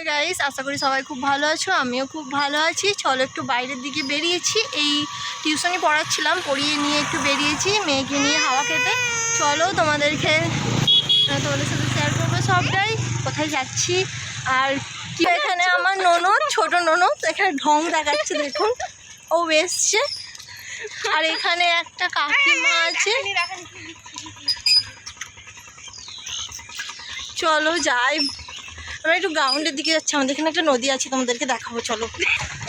Guys, আশা করি সবাই খুব ভালো আছো। আমিও খুব ভালো আছি। চলো একটু বাইরের দিকে বেরিয়েছি। এই টিউশনি পড়াচ্ছিলাম, পড়িয়ে নিয়ে একটু বেরিয়েছি মেয়েকে নিয়ে হাওয়া খেতে। চলো তোমাদের সাথে শেয়ার করবো সবটাই, কোথায় যাচ্ছি আর কি। এখানে আমার ননদ, ছোট ননদ এখানে ঢং দেখাচ্ছে, দেখুন ও এসছে। আর এখানে একটা কাকিমা আছে। চলো যাই, আমরা একটু গ্রাউন্ডের দিকে যাচ্ছি। আমাদের এখানে একটা নদী আছে, তোমাদেরকে দেখাবো। চলো,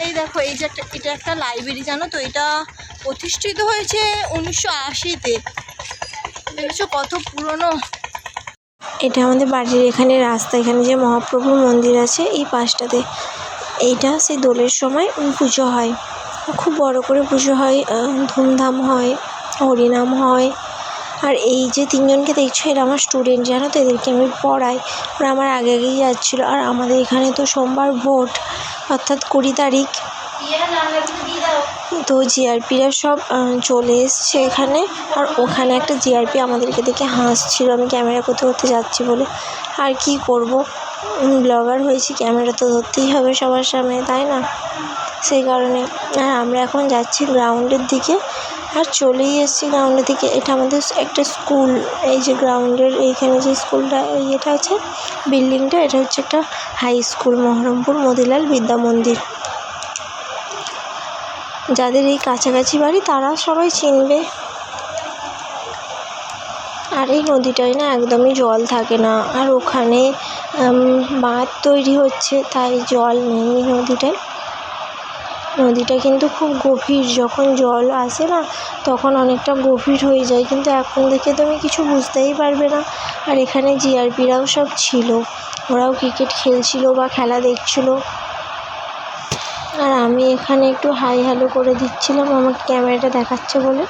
এই দেখো, এই যে এটা একটা লাইব্রেরি, জানো তো? এটা প্রতিষ্ঠিত হয়েছে 1980-তে। দেখেছো কত পুরনো। এটা আমাদের বাড়ির এখানে রাস্তা, এখানে যে মহাপ্রভুর মন্দির আছে এই পাশটাতে। এইটা সেই দোলের সময় পুজো হয়, খুব বড় করে পুজো হয়, ধুমধাম হয়, হরিনাম হয়। আর এই যে তিনজনকে দেখছো এরা আমার স্টুডেন্ট, জানো তো? এদেরকে আমি পড়াই। ওরা আমার আগে আগেই যাচ্ছিলো। আর আমাদের এখানে তো সোমবার ভোট, অর্থাৎ 20 তারিখ। তো জিআরপিরা সব চলে এসছে এখানে। আর ওখানে একটা জিআরপি আমাদেরকে দেখে হাসছিল, আমি ক্যামেরা করতে করতে যাচ্ছি বলে। আর কি করব, ব্লগার হয়েছি, ক্যামেরা তো ধরতেই হবে সবার সামনে, তাই না? সেই কারণে। আর আমরা এখন যাচ্ছি গ্রাউন্ডের দিকে, আর চলেই এসেছি গ্রাউন্ডের দিকে। এটা আমাদের একটা স্কুল। এই যে গ্রাউন্ডের এইখানে যে স্কুলটা, এটা আছে বিল্ডিংটা, এটা হচ্ছে একটা হাই স্কুল, মহরমপুর মতিলাল বিদ্যা মন্দির। যাদের এই কাছাকাছি বাড়ি তারা সবাই চিনবে। আর এই নদীটায় না একদমই জল থাকে না, আর ওখানে বাঁধ তৈরি হচ্ছে, তাই জল নেই নদীটায়। নদীটা কিন্তু খুব গভীর, যখন জল আসে না তখন অনেকটা গভীর হয়ে যায়, কিন্তু এখন দেখে তুমি কিছু বুঝতেই পারবে না। আর এখানে জিআরপিরাও সব ছিল, ওরাও ক্রিকেট খেলছিল বা খেলা দেখছিল। আর আমি এখানে একটু হাই হ্যালো করে দিচ্ছিলাম, আমাকে ক্যামেরাটা দেখাচ্ছে বলে।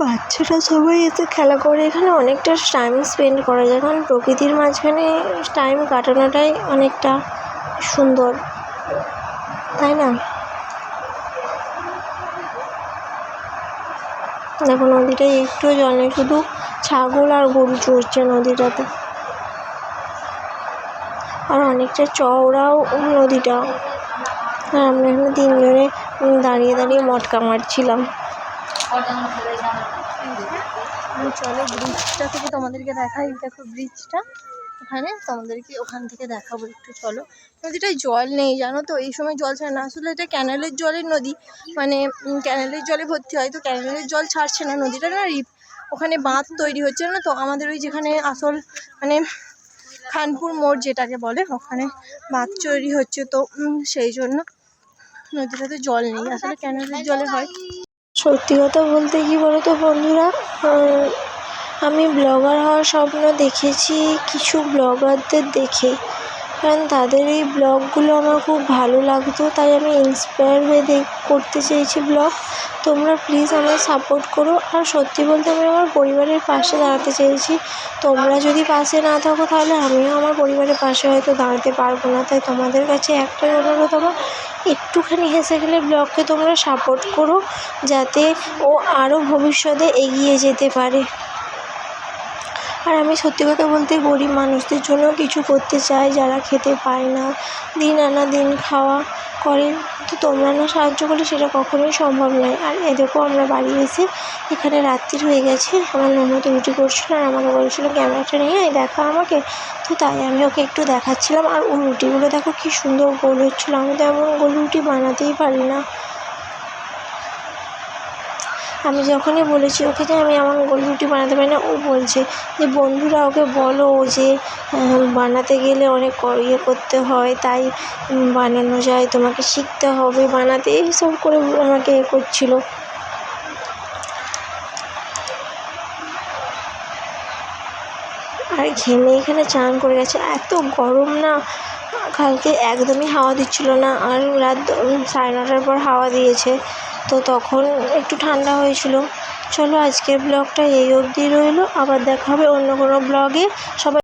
বাচ্চারা সবাই এতে খেলা করে, এখানে অনেকটা টাইম স্পেন্ড করা যায়, কারণ প্রকৃতির মাঝখানে টাইম কাটানোটাই অনেকটা সুন্দর, তাই না? দেখো নদীটায় একটুও জল নেই, শুধু ছাগল আর গরু চড়ছে নদীটাতে। আর অনেকটা চওড়াও নদীটা। আর আমরা এখানে তিনজনে দাঁড়িয়ে দাঁড়িয়ে মটকা মারছিলাম। চলো ব্রিজটা থেকে তোমাদেরকে দেখাই। দেখো ব্রিজটা ওখানে, তোমাদেরকে ওখান থেকে দেখাবো একটু। চলো, নদীটায় জল নেই, জানো তো? এই সময় জল ছাড়ে না, আসলে এটা ক্যানেলের জলের নদী, মানে ক্যানেলের জলে ভর্তি হয়, তো ক্যানেলের জল ছাড়ছে না। নদীটা না ওখানে বাঁধ তৈরি হচ্ছে না, তো আমাদের ওই যেখানে আসল মানে খানপুর মোড় যেটাকে বলে, ওখানে বাঁধ তৈরি হচ্ছে, তো সেই জন্য নদীটাতে জল নেই, আসলে ক্যানেলের জলে হয়। সত্যি কথা বলতে কি বলো তো বন্ধুরা, আমি ব্লগার হওয়ার স্বপ্ন দেখেছি কিছু ব্লগারদের দেখে, কারণ তাদের এই ব্লগগুলো আমার খুব ভালো লাগতো, তাই আমি ইন্সপায়ার হয়ে করতে চেয়েছি ব্লগ। তোমরা প্লিজ আমায় সাপোর্ট করো। আর সত্যি বলতে আমি আমার পরিবারের পাশে দাঁড়াতে চেয়েছি। তোমরা যদি পাশে না থাকো তাহলে আমিও আমার পরিবারের পাশে হয়তো দাঁড়াতে পারবো না, তাই তোমাদের কাছে একটাই অনুরোধ আমার, একটুখানি হেসে গেলে ব্লগকে তোমরা সাপোর্ট করো, যাতে ও আরও ভবিষ্যতে এগিয়ে যেতে পারে। আর আমি সত্যি কথা বলতে গরিব মানুষদের জন্য কিছু করতে চাই, যারা খেতে পায় না, দিন আনা দিন খাওয়া করে, তো তোমরা না সাহায্য করলে সেটা কখনোই সম্ভব নয়। আর এদেরকেও আমরা বাড়ি এসে এখানে রাত্রি হয়ে গেছে, আমার ননদ রুটি করছিল আর আমাকে বলছিল ক্যামেরাটা নিয়ে দেখা আমাকে, তো তাই আমি ওকে একটু দেখাচ্ছিলাম। আর ও রুটিগুলো দেখো কী সুন্দর গোল হচ্ছিলো, আমি তো এমন গোল রুটি বানাতেই পারি না। আমি যখনই বলেছি ওকে যে আমি এমন গোল রুটি বানাতে পারি না, ও বলছে যে বন্ধুরা ওকে বলো যে বানাতে গেলে অনেক ইয়ে করতে হয়, তাই বানানো যায়, তোমাকে শিখতে হবে বানাতে, এইসব করে আমাকে করছিল। আর ঘেমে এখানে চান করে গেছে, এত গরম না, কালকে একদমই হাওয়া দিচ্ছিল না, আর রাত 9:30টার পর হাওয়া দিয়েছে, তো তখন একটু ঠান্ডা হয়েছিল। চলো আজকের ব্লগটা এই অবধি রইলো, আবার দেখা হবে অন্য কোনো ব্লগে। সবাই